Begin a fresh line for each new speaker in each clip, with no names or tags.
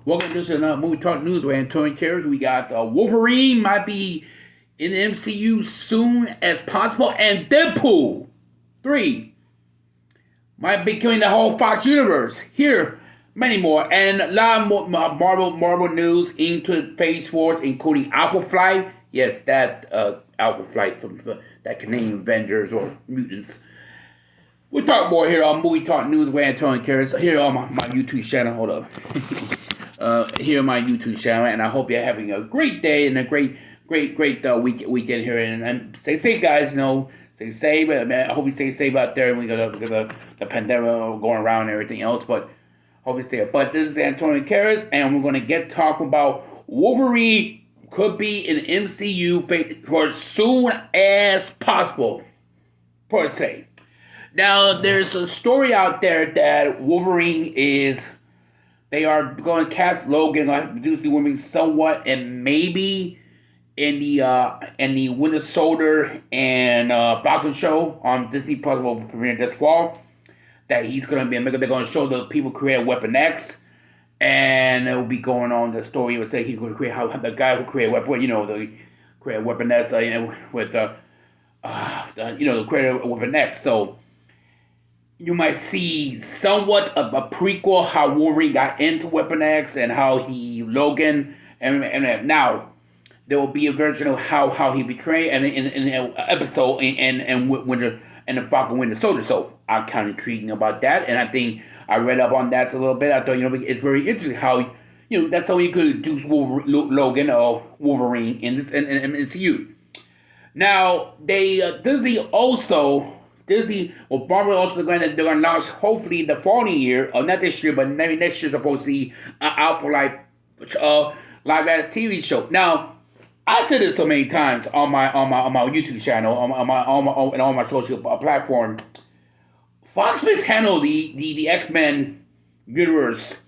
Welcome to this movie talk news with Antonio Gutierrez. We got Wolverine might be in the MCU soon as possible, and Deadpool 3 might be killing the whole Fox universe. Here, many more, and a lot more Marvel news into Phase 4, including Alpha Flight. Yes, that Alpha Flight from that can name Avengers or mutants. We'll talk more here on Movie Talk News with Antonio Gutierrez here on my YouTube channel. Hold up. Here on my YouTube channel, and I hope you're having a great day and a great weekend here. And stay safe, guys. Stay safe. Man, I hope you stay safe out there. We got the pandemic going around and everything else, but hope you stay. But this is Antonio Gutierrez, and we're going to get talking about Wolverine could be in MCU for as soon as possible, per se. Now, there's a story out there that Wolverine is. They are going to cast Logan, reduce the Wolverine somewhat, and maybe in the Winter Soldier and Falcon show on Disney Plus will premiere this fall. That he's going to be. They're going to show the people who created Weapon X, and it will be going on the story. It would say he's going to create how the guy who created Weapon, the created Weapon X, with the creator of Weapon X. So you might see somewhat of a prequel how Wolverine got into Weapon X and how Logan and now there will be a version of how he betrayed and in an episode and Winter and the Falcon Winter Soldier. So I'm kind of intriguing about that, and I think I read up on that a little bit. I thought it's very interesting how that's how you could do Logan or Wolverine in this in MCU. Now Marvel also they're going to launch hopefully the following year, or not this year, but maybe next year, supposed to be Alpha Life live action TV show. Now, I said this so many times on my YouTube channel, on my social platform. Fox mishandled the X-Men universe.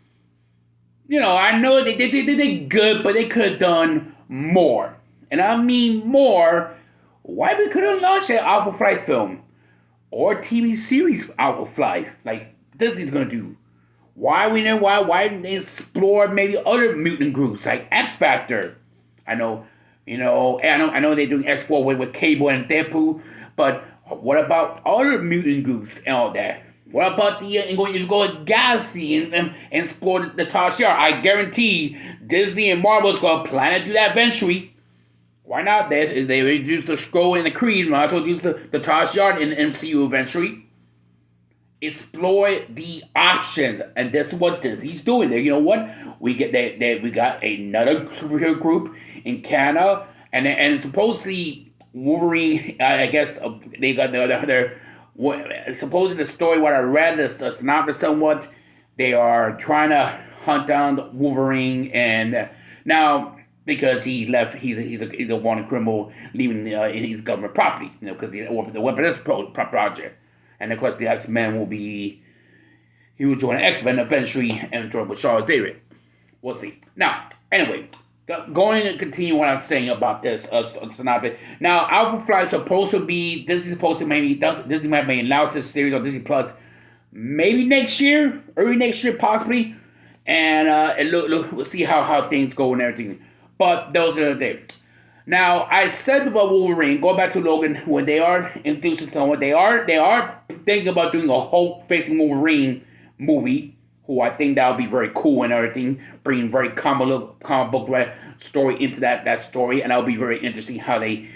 I know they did good, but they could have done more, and I mean more. Why we couldn't launch that Alpha Flight film? Or TV series Alpha Flight, like Disney's gonna do. Why didn't they explore maybe other mutant groups like X Factor? I know they're doing X4 with Cable and Deadpool, but what about other mutant groups and all that? What about you go to Galaxy and explore the Taj Yard? I guarantee Disney and Marvel's gonna plan to do that eventually. Why not? They introduced the Skrull and the Kree, might as well use the Taj Yard in the MCU eventually. Explore the options, and this is what Disney's doing. There, you know what? We got another superhero group in Canada, and supposedly Wolverine. I guess they got their supposedly the story. What I read, the synopsis somewhat. They are trying to hunt down Wolverine, and now. Because he left, he's a wanted criminal leaving his government property, because the Weapon X project, and of course the X-Men he will join X-Men eventually and join with Charles Xavier. We'll see. Now, anyway, going to continue what I'm saying about this synopsis. Now, Alpha Flight is supposed to be. Disney might announce this series on Disney Plus, maybe next year, early next year, possibly, and we'll see how things go and everything. But those are the things. Now, I said about Wolverine, go back to Logan, when they are introducing someone, they are thinking about doing a Hulk-facing Wolverine movie, who I think that would be very cool and everything, bringing very comic book story into that story, and that would be very interesting how they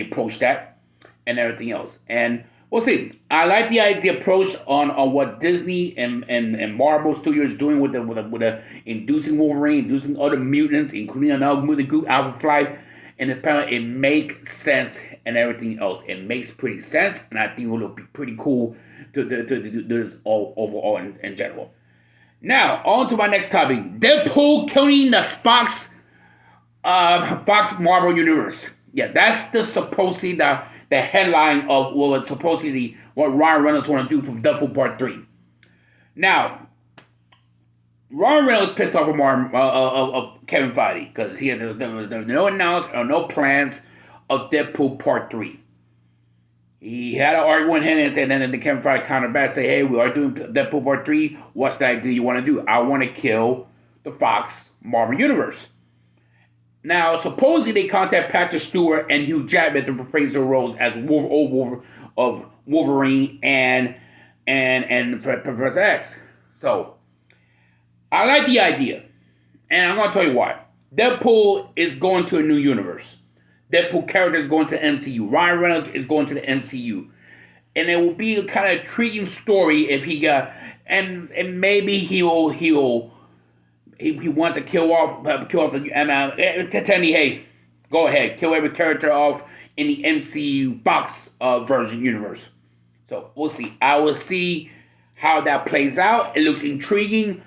approach that and everything else. And we'll see. I like the approach on what Disney and Marvel Studios is doing with the inducing Wolverine, inducing other mutants, including another mutant group, Alpha Flight, and apparently it makes sense and everything else. It makes pretty sense, and I think it will be pretty cool to do this all overall in general. Now, on to my next topic: Deadpool killing the Fox Marvel universe. Yeah, that's supposedly the headline of what Ryan Reynolds want to do from Deadpool Part 3. Now, Ryan Reynolds pissed off of Kevin Feige because there's no announcement or no plans of Deadpool Part 3. He had an argument with him, and then the Kevin Feige countered back, say, hey, we are doing Deadpool Part 3. What's the idea you want to do? I want to kill the Fox Marvel Universe. Now, supposedly they contact Patrick Stewart and Hugh Jackman to reprise their roles as Wolverine and Professor X. So, I like the idea, and I'm going to tell you why. Deadpool is going to a new universe. Deadpool character is going to the MCU. Ryan Reynolds is going to the MCU. And it will be a kind of intriguing story if he got, and maybe he wants to kill off the, tell me, hey, go ahead, kill every character off in the MCU Fox version universe. So we'll see. I will see how that plays out. It looks intriguing.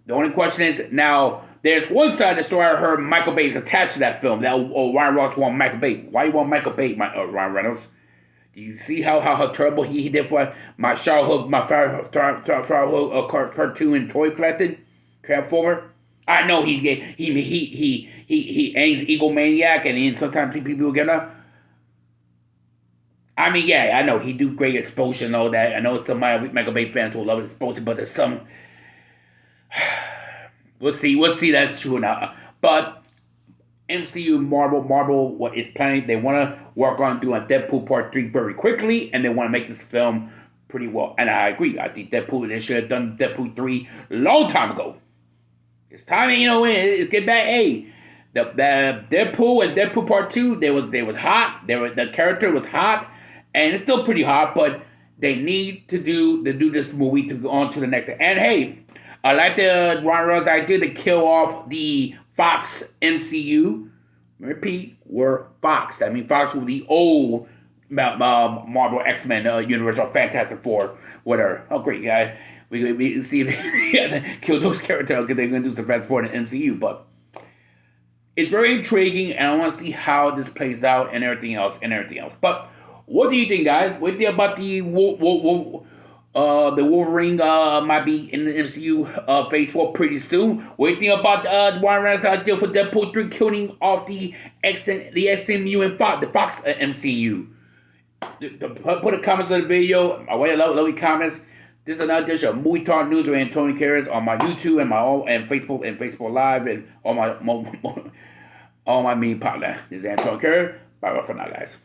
The only question is now, there's one side of the story I heard Michael Bay is attached to that film. That Ryan Reynolds want Michael Bay. Why you want Michael Bay, Ryan Reynolds? Do you see how terrible he did for my childhood, my cartoon and toy collecting, Transformer? I know he's egomaniac, and sometimes people get up. I mean, yeah, I know he do great exposure and all that. I know some Michael Bay fans will love his exposure, but there's some. We'll see. That's true now, but. MCU Marvel what is planning, they want to work on doing Deadpool Part 3 very quickly, and they want to make this film pretty well. And I agree. I think they should have done Deadpool 3 a long time ago. It's time, it's get back. Hey, the Deadpool and Deadpool Part 2, they was hot. The character was hot, and it's still pretty hot, but they need to do this movie to go on to the next thing. And hey, I like the Ryan Reynolds idea to kill off the Fox MCU. Repeat, we're Fox. That means Fox will be the old Marvel X-Men universe or Fantastic Four, whatever. Oh, great, guy. We see if they kill those characters because they're going to do some Fantastic Four in the MCU. But it's very intriguing, and I want to see how this plays out and everything else. But what do you think, guys? What do you think about the Wolverine might be in the MCU phase 4 pretty soon? What do you think about Ryan Reynolds' idea for Deadpool 3 killing off the XMU and the Fox MCU? Put a comments on the video. I want love your comments. This is another edition of Movie Talk News with Antonio Gutierrez on my YouTube and Facebook Live and all my media partner. This is Antonio Gutierrez. Bye for now, guys.